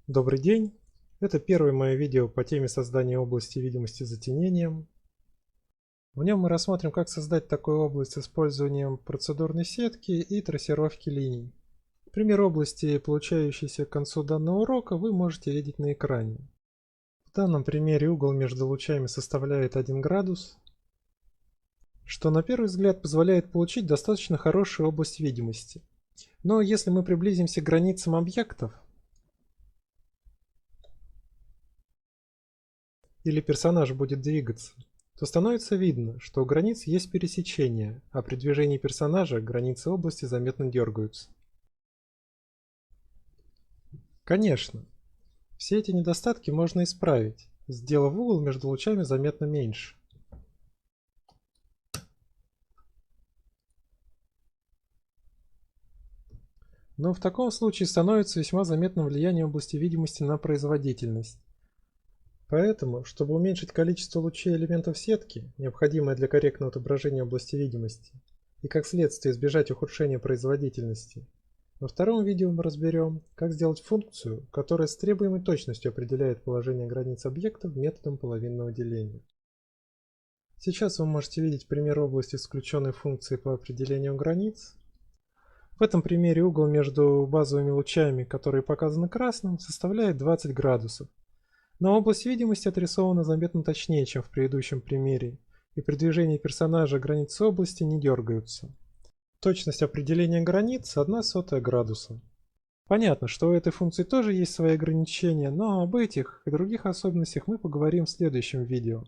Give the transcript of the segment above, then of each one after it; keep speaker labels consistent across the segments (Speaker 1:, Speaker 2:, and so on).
Speaker 1: Добрый день! Это первое мое видео по теме создания области видимости затенением. В нем мы рассмотрим, как создать такую область с использованием процедурной сетки и трассировки линий. Пример области, получающийся к концу данного урока, вы можете видеть на экране. В данном примере угол между лучами составляет 1 градус, что на первый взгляд позволяет получить достаточно хорошую область видимости. Но если мы приблизимся к границам объектов, или персонаж будет двигаться, то становится видно, что у границ есть пересечение, а при движении персонажа границы области заметно дергаются. Конечно, все эти недостатки можно исправить, сделав угол между лучами заметно меньше. Но в таком случае становится весьма заметным влияние области видимости на производительность. Поэтому, чтобы уменьшить количество лучей элементов сетки, необходимое для корректного отображения области видимости, и как следствие избежать ухудшения производительности, во втором видео мы разберем, как сделать функцию, которая с требуемой точностью определяет положение границ объектов методом половинного деления. Сейчас вы можете видеть пример области с включенной функцией по определению границ. В этом примере угол между базовыми лучами, которые показаны красным, составляет 20 градусов. Но область видимости отрисована заметно точнее, чем в предыдущем примере, и при движении персонажа границы области не дергаются. Точность определения границ 1/100 градуса. Понятно, что у этой функции тоже есть свои ограничения, но об этих и других особенностях мы поговорим в следующем видео.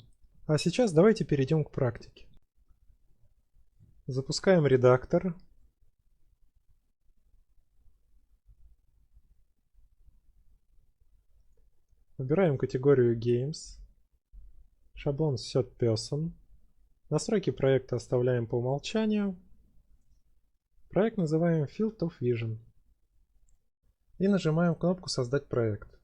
Speaker 1: А сейчас давайте перейдем к практике. Запускаем редактор. Выбираем категорию Games. Шаблон SetPerson. Настройки проекта оставляем по умолчанию. Проект называем Field of Vision. И нажимаем кнопку «Создать проект».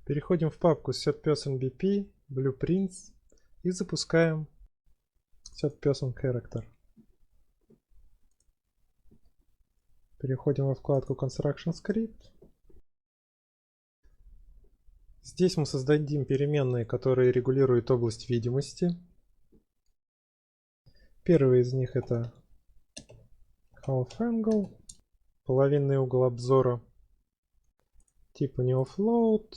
Speaker 1: Переходим в папку SetPerson BP, Blueprints и запускаем SetPerson Character. Переходим во вкладку Construction Script. Здесь мы создадим переменные, которые регулируют область видимости. Первый из них это Half Angle, половинный угол обзора. Типа NeoFloat.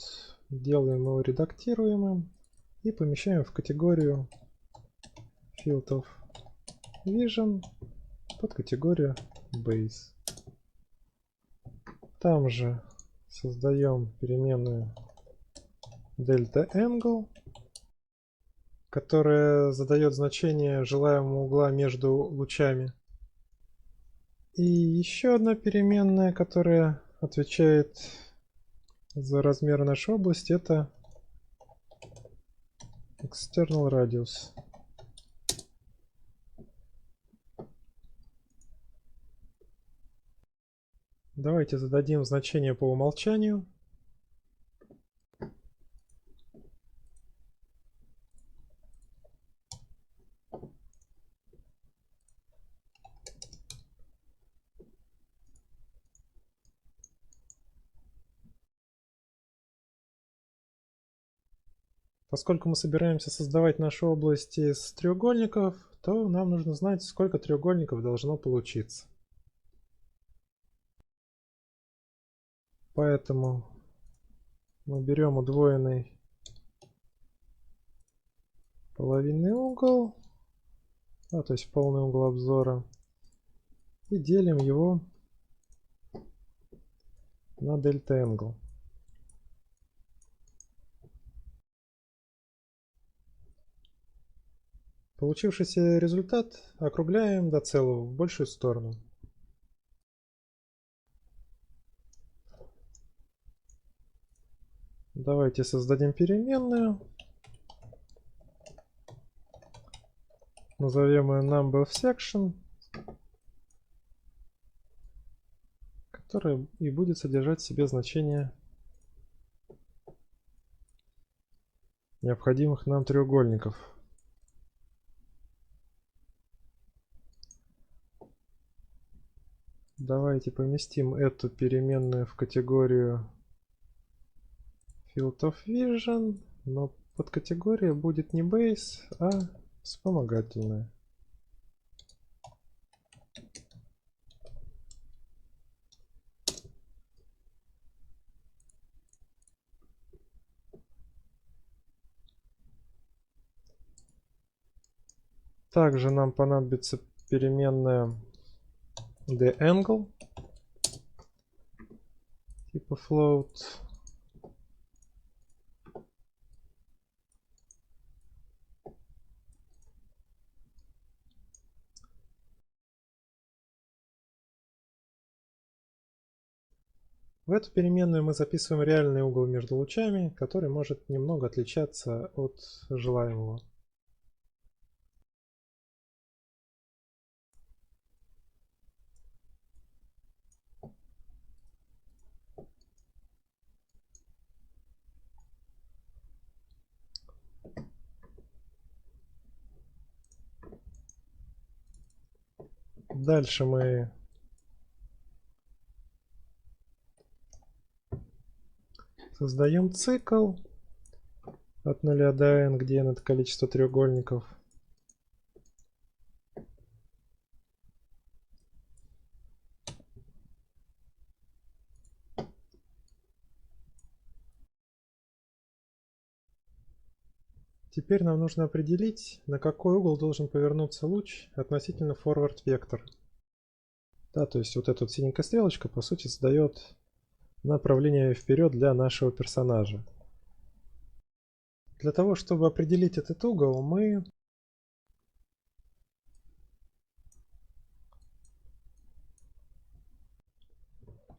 Speaker 1: Делаем его редактируемым и помещаем в категорию Field of Vision под категорию Base. Там же создаем переменную Delta Angle, которая задает значение желаемого угла между лучами. И еще одна переменная, которая отвечает за размер нашей области, это External Radius. Давайте зададим значение по умолчанию. Поскольку мы собираемся создавать нашу область из треугольников, то нам нужно знать, сколько треугольников должно получиться. Поэтому мы берем удвоенный половинный угол, то есть полный угол обзора, и делим его на Delta Angle. Получившийся результат округляем до целого в большую сторону. Давайте создадим переменную. Назовем ее Number of Section, которая и будет содержать в себе значение необходимых нам треугольников. Давайте поместим эту переменную в категорию Field of Vision, но подкатегория будет не base, а вспомогательная. Также нам понадобится переменная theAngle типа float. В эту переменную мы записываем реальный угол между лучами, который может немного отличаться от желаемого. Дальше мы создаем цикл от 0 до n, где n это количество треугольников. Теперь нам нужно определить, на какой угол должен повернуться луч относительно forward вектор. Да, то есть вот эта вот синенькая стрелочка по сути задает направление вперед для нашего персонажа. Для того, чтобы определить этот угол, мы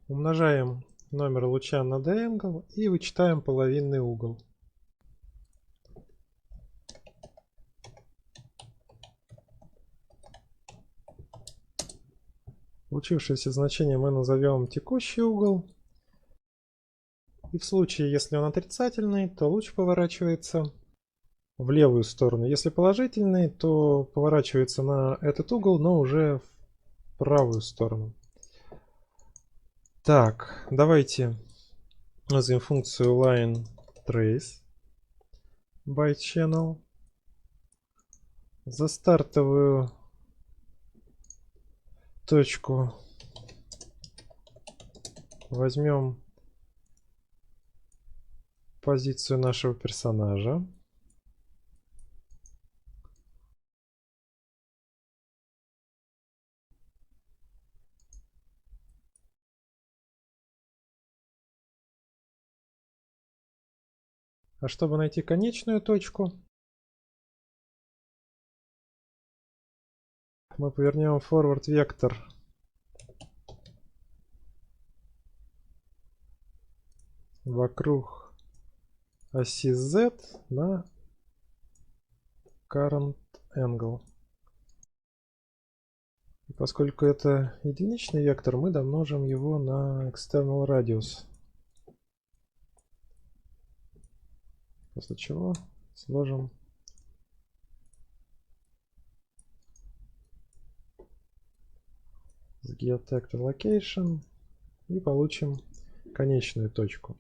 Speaker 1: умножаем номер луча на d-angle и вычитаем половинный угол. Получившееся значение мы назовем текущий угол. И в случае, если он отрицательный, то луч поворачивается в левую сторону. Если положительный, то поворачивается на этот угол, но уже в правую сторону. Так, давайте назовем функцию line trace by channel. За стартовую точку возьмем позицию нашего персонажа. А чтобы найти конечную точку, мы повернем forward вектор вокруг оси Z на current angle. И поскольку это единичный вектор, мы домножим его на external radius. После чего сложим с geotector location и получим конечную точку.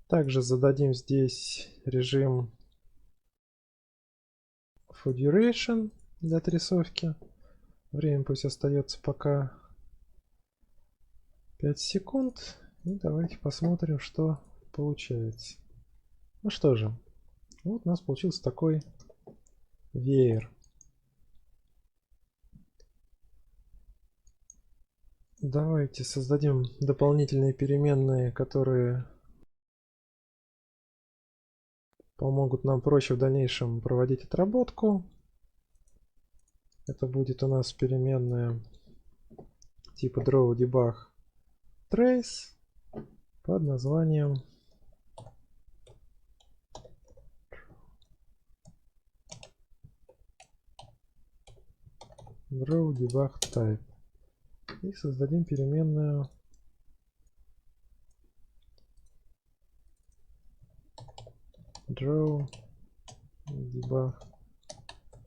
Speaker 1: Также зададим здесь режим for duration для отрисовки. Время пусть остается пока 5 секунд. И давайте посмотрим, что получается. Ну что же, вот у нас получился такой веер. Давайте создадим дополнительные переменные, которые помогут нам проще в дальнейшем проводить отработку. Это будет у нас переменная типа draw debug trace под названием draw debug type. И создадим переменную draw debug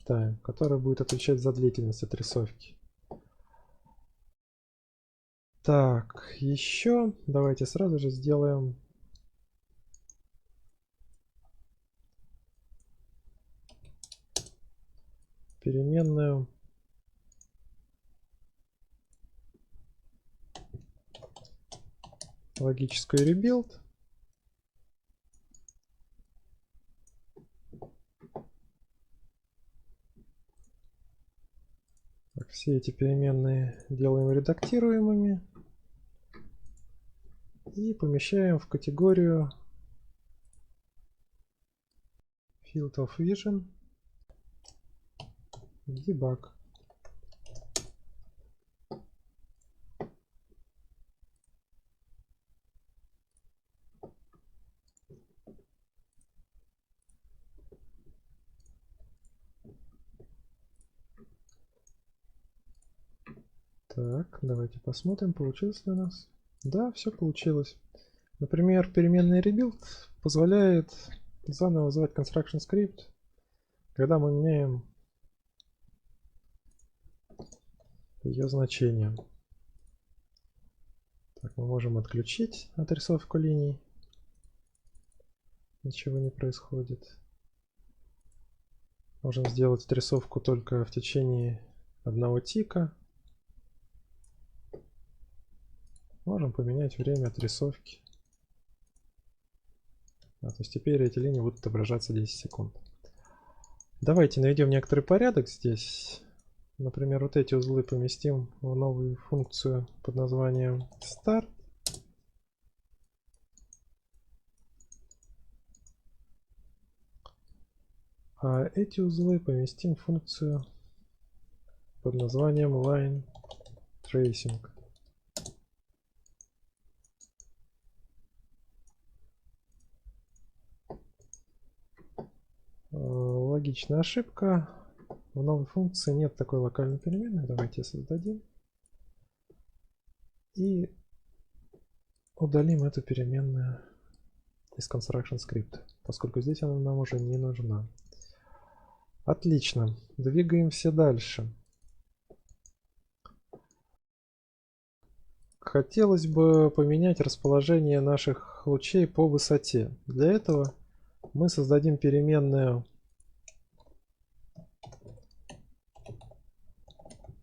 Speaker 1: time, который будет отвечать за длительность отрисовки. Так, еще давайте сразу же сделаем переменную логическую rebuild. Так, все эти переменные делаем редактируемыми и помещаем в категорию Field of Vision Debug. Так, давайте посмотрим, получилось ли у нас. Да, все получилось. Например, переменная rebuild позволяет заново вызывать construction script, когда мы меняем ее значение. Так, мы можем отключить отрисовку линий. Ничего не происходит. Можем сделать отрисовку только в течение одного тика. Можем поменять время отрисовки. То есть теперь эти линии будут отображаться 10 секунд. Давайте наведем некоторый порядок здесь. Например, вот эти узлы поместим в новую функцию под названием start. А эти узлы поместим в функцию под названием line tracing. Логичная ошибка. В новой функции нет такой локальной переменной. Давайте создадим. И удалим эту переменную из construction script, поскольку здесь она нам уже не нужна. Отлично. Двигаемся дальше. Хотелось бы поменять расположение наших лучей по высоте. Для этого мы создадим переменную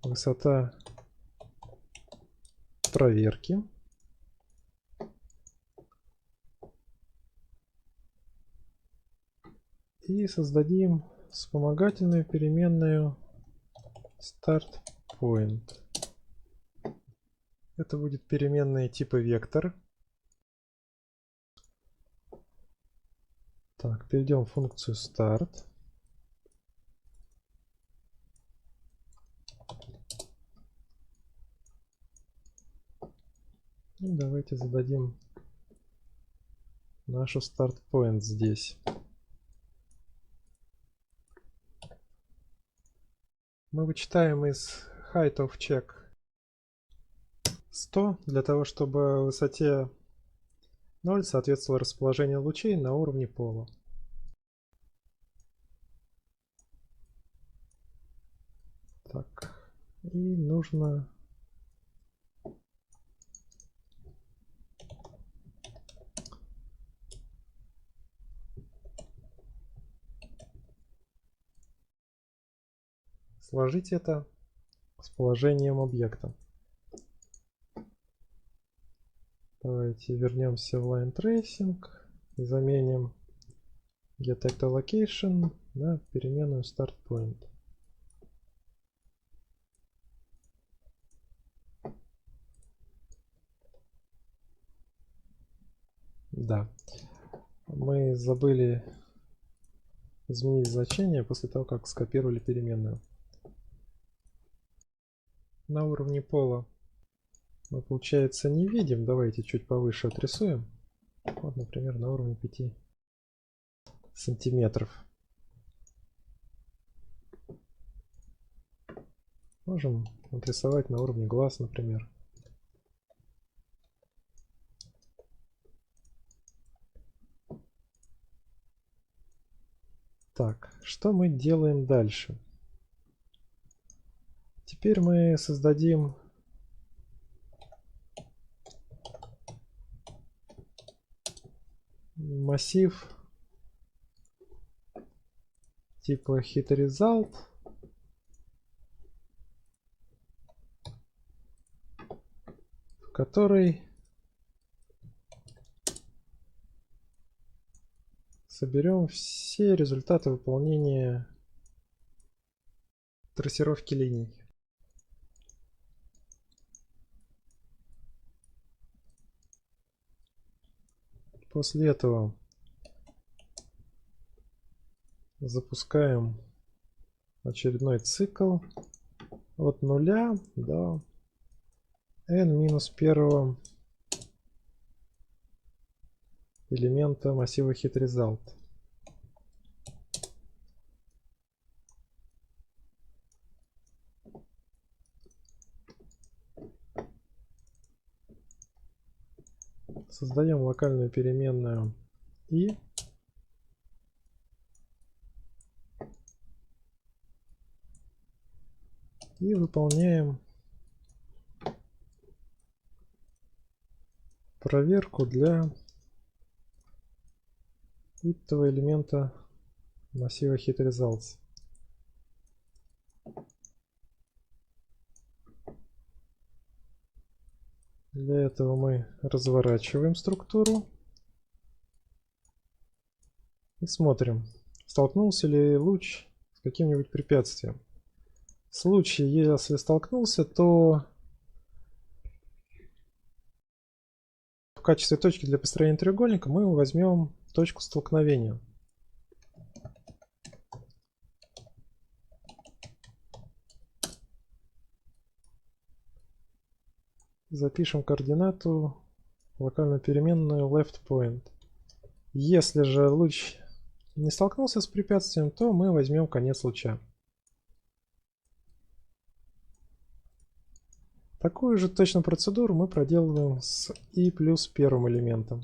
Speaker 1: высота проверки. И создадим вспомогательную переменную startPoint. Это будет переменная типа вектор. Так, перейдем в функцию start. И давайте зададим нашу startPoint здесь. Мы вычитаем из height of check 100 для того, чтобы высоте 0 соответствовало расположение лучей на уровне пола. Так, и нужно сложить это с положением объекта. Давайте вернемся в line tracing и заменим getActorLocation на переменную startPoint. Да, мы забыли изменить значение после того, как скопировали переменную. На уровне пола мы, получается, не видим. Давайте чуть повыше отрисуем. Вот, например, на уровне 5 сантиметров. Можем отрисовать на уровне глаз, например. Так, что мы делаем дальше? Теперь мы создадим массив типа hitResult, в который соберем все результаты выполнения трассировки линий. После этого запускаем очередной цикл от 0 до n-1 элемента массива hitResult. Создаем локальную переменную и выполняем проверку для этого элемента массива hitResults. Для этого мы разворачиваем структуру и смотрим, столкнулся ли луч с каким-нибудь препятствием. В случае, если столкнулся, то в качестве точки для построения треугольника мы возьмем точку столкновения. Запишем координату локальную переменную leftPoint. Если же луч не столкнулся с препятствием, то мы возьмем конец луча. Такую же точно процедуру мы проделываем с и плюс первым элементом.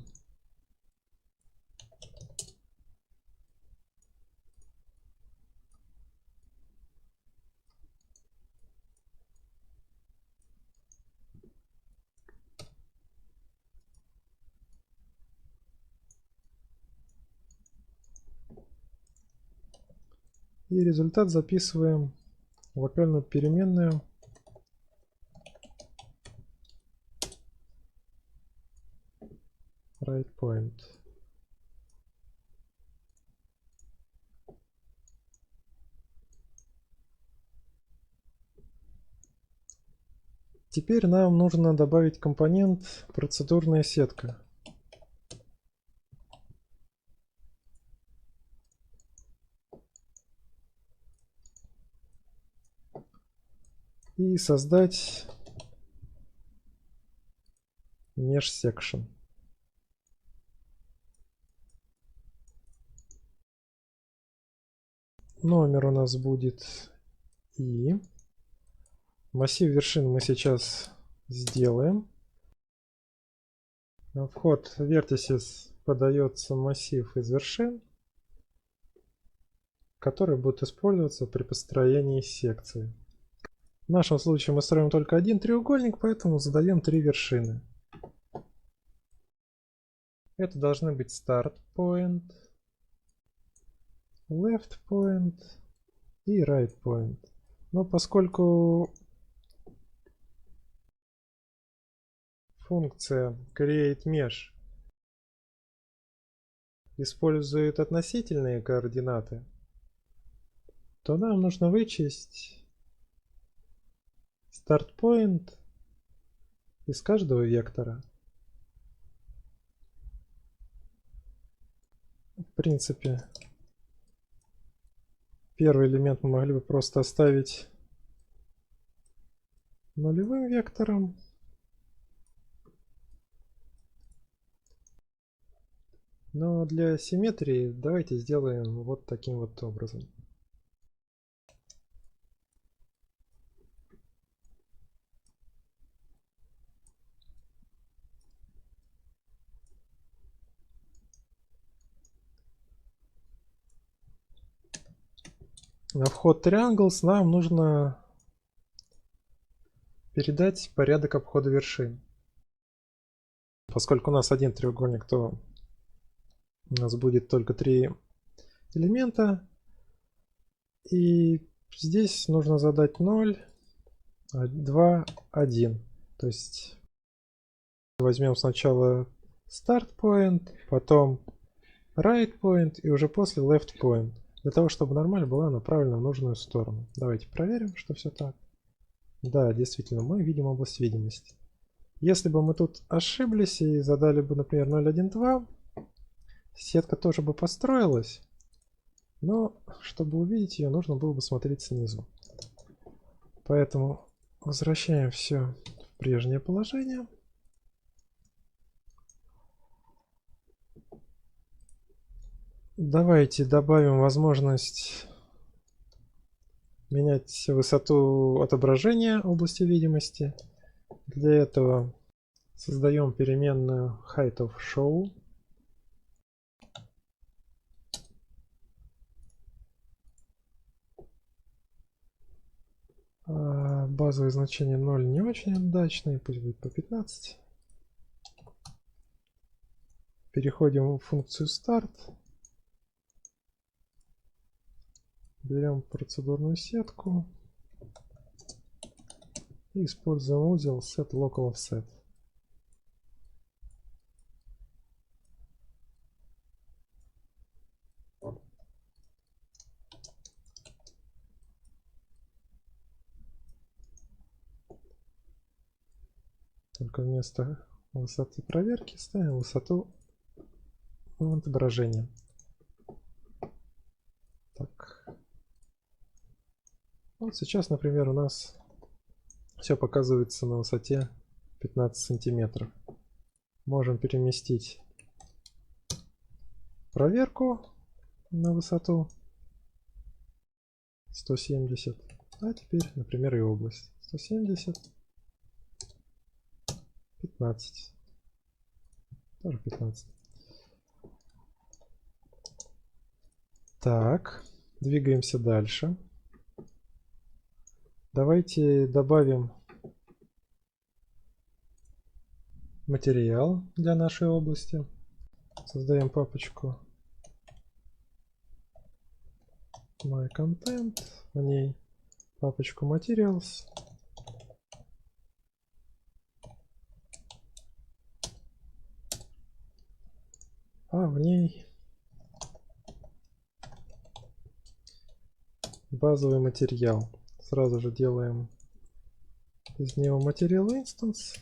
Speaker 1: И результат записываем в локальную переменную rightPoint. Теперь нам нужно добавить компонент процедурная сетка. И создать mesh section. Номер у нас будет и. Массив вершин мы сейчас сделаем. На вход vertices подается массив из вершин, который будет использоваться при построении секции. В нашем случае мы строим только один треугольник, поэтому задаем 3 вершины. Это должны быть start point, left point и right point. Но поскольку функция createMesh использует относительные координаты, то нам нужно вычесть start point из каждого вектора. В принципе, первый элемент мы могли бы просто оставить нулевым вектором. Но для симметрии давайте сделаем вот таким вот образом. на вход Triangles нам нужно передать порядок обхода вершин. Поскольку у нас один треугольник, то у нас будет только 3 элемента. И здесь нужно задать 0, 2, 1. То есть возьмем сначала start point, потом right point и уже после left point. Для того, чтобы нормаль была направлена в нужную сторону. Давайте проверим, что все так. Да, действительно, мы видим область видимости. Если бы мы тут ошиблись и задали бы, например, 0,1,2, сетка тоже бы построилась. Но, чтобы увидеть ее, нужно было бы смотреть снизу. Поэтому возвращаем все в прежнее положение. Давайте добавим возможность менять высоту отображения области видимости. Для этого создаем переменную height of show. Базовые значения 0 не очень удачные, пусть будет по 15. Переходим в функцию start. Берем процедурную сетку и используем узел setLocalOffset. Только вместо высоты проверки ставим высоту отображения. Так. Вот сейчас, например, у нас все показывается на высоте 15 сантиметров. Можем переместить проверку на высоту 170. А теперь, например, и область 170. 15. Тоже 15. Так, двигаемся дальше. Давайте добавим материал для нашей области. Создаем папочку My Content, в ней папочку Materials. А в ней базовый материал. Сразу же делаем из него Material Instance.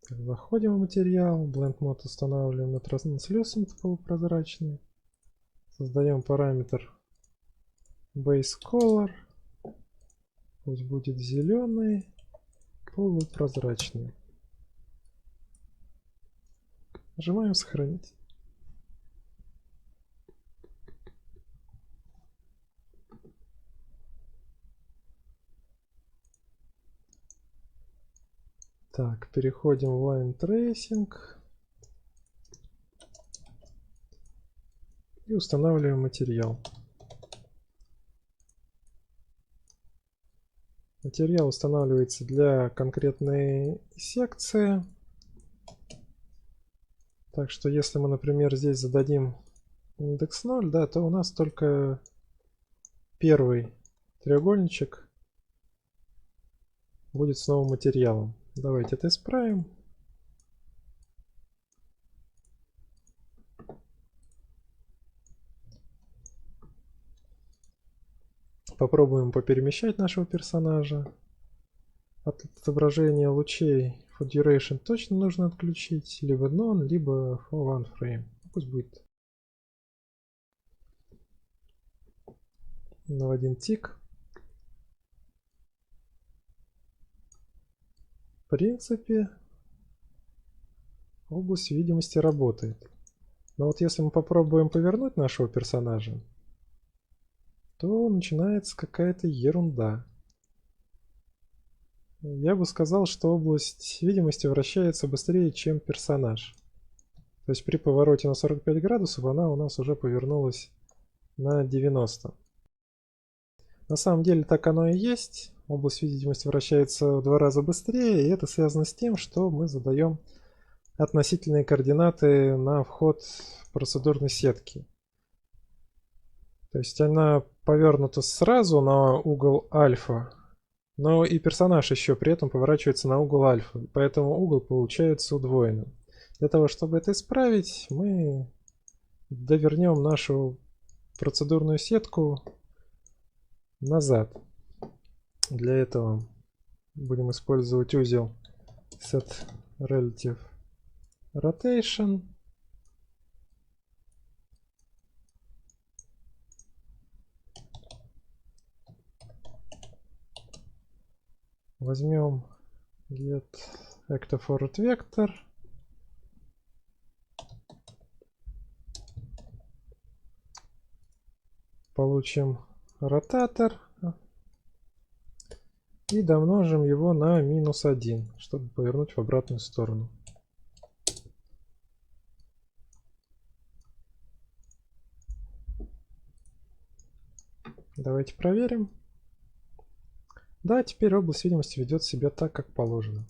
Speaker 1: Заходим в материал, Blend Mode устанавливаем на Translucent полупрозрачный. Создаем параметр Base Color. Пусть будет зеленый, полупрозрачный. Нажимаем сохранить. Так, переходим в Line Tracing и устанавливаем материал. Материал устанавливается для конкретной секции. Так что если мы, например, здесь зададим индекс 0, да, то у нас только первый треугольничек будет с новым материалом. Давайте это исправим. Попробуем поперемещать нашего персонажа. От отображения лучей for duration точно нужно отключить. Либо none, либо for one frame. Пусть будет на один тик. В принципе, область видимости работает. Но вот если мы попробуем повернуть нашего персонажа, то начинается какая-то ерунда. Я бы сказал, что область видимости вращается быстрее, чем персонаж. То есть при повороте на 45 градусов она у нас уже повернулась на 90. На самом деле так оно и есть. Область видимости вращается в 2 раза быстрее, и это связано с тем, что мы задаем относительные координаты на вход процедурной сетки. То есть она повернута сразу на угол альфа, но и персонаж еще при этом поворачивается на угол альфа, поэтому угол получается удвоенным. Для того, чтобы это исправить, мы довернем нашу процедурную сетку назад. Для этого будем использовать узел setRelativeRotation. Возьмем getActiveForwardVector. Получим ротатор и домножим его на -1, чтобы повернуть в обратную сторону. Давайте проверим. Да, теперь область видимости ведет себя так, как положено.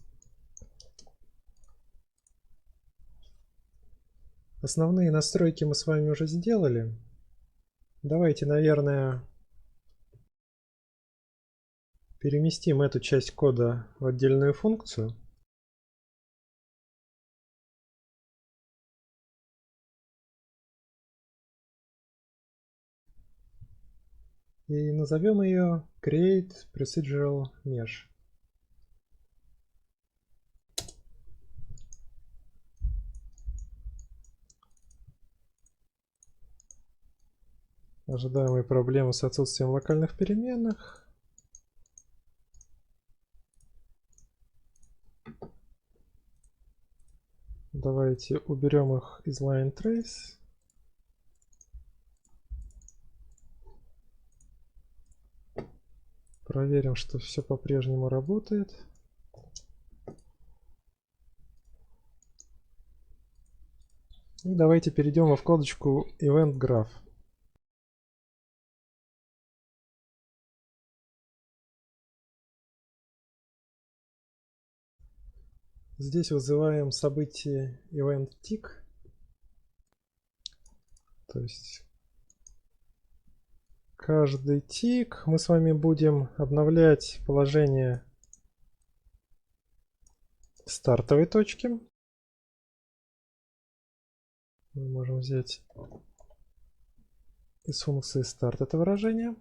Speaker 1: Основные настройки мы с вами уже сделали. Давайте, наверное, переместим эту часть кода в отдельную функцию. И назовем ее Create Procedural Mesh. Ожидаемые проблемы с отсутствием локальных переменных. Давайте уберем их из Line Trace. Проверим, что все по-прежнему работает. И давайте перейдем во вкладочку Event Graph. Здесь вызываем событие EventTick. То есть каждый тик мы с вами будем обновлять положение стартовой точки. Мы можем взять из функции start это выражение.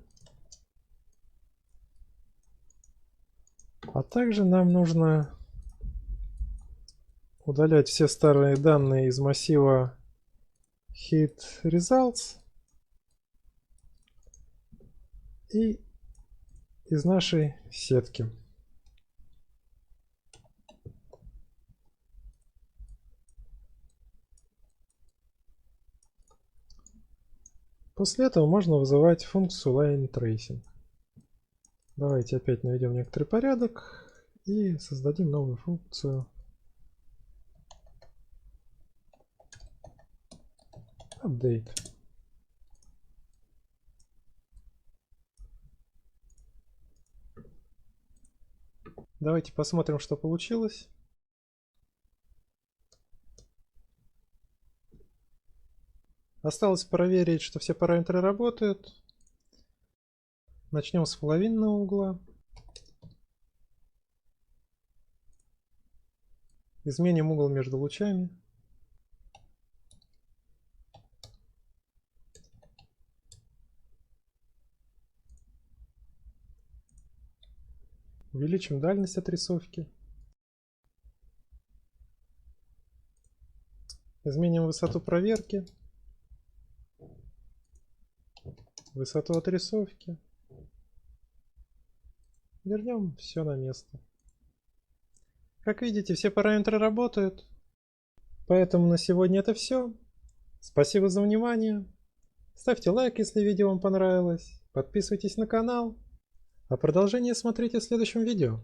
Speaker 1: А также нам нужно удалять все старые данные из массива hitResults и из нашей сетки. После этого можно вызывать функцию LineTracing. Давайте опять наведем некоторый порядок и создадим новую функцию Update. Давайте посмотрим, что получилось. Осталось проверить, что все параметры работают. Начнем с половинного угла. Изменим угол между лучами. Увеличим дальность отрисовки. Изменим высоту проверки. Высоту отрисовки. Вернем все на место. Как видите, все параметры работают. Поэтому на сегодня это все. Спасибо за внимание. Ставьте лайк, если видео вам понравилось. Подписывайтесь на канал. А продолжение смотрите в следующем видео.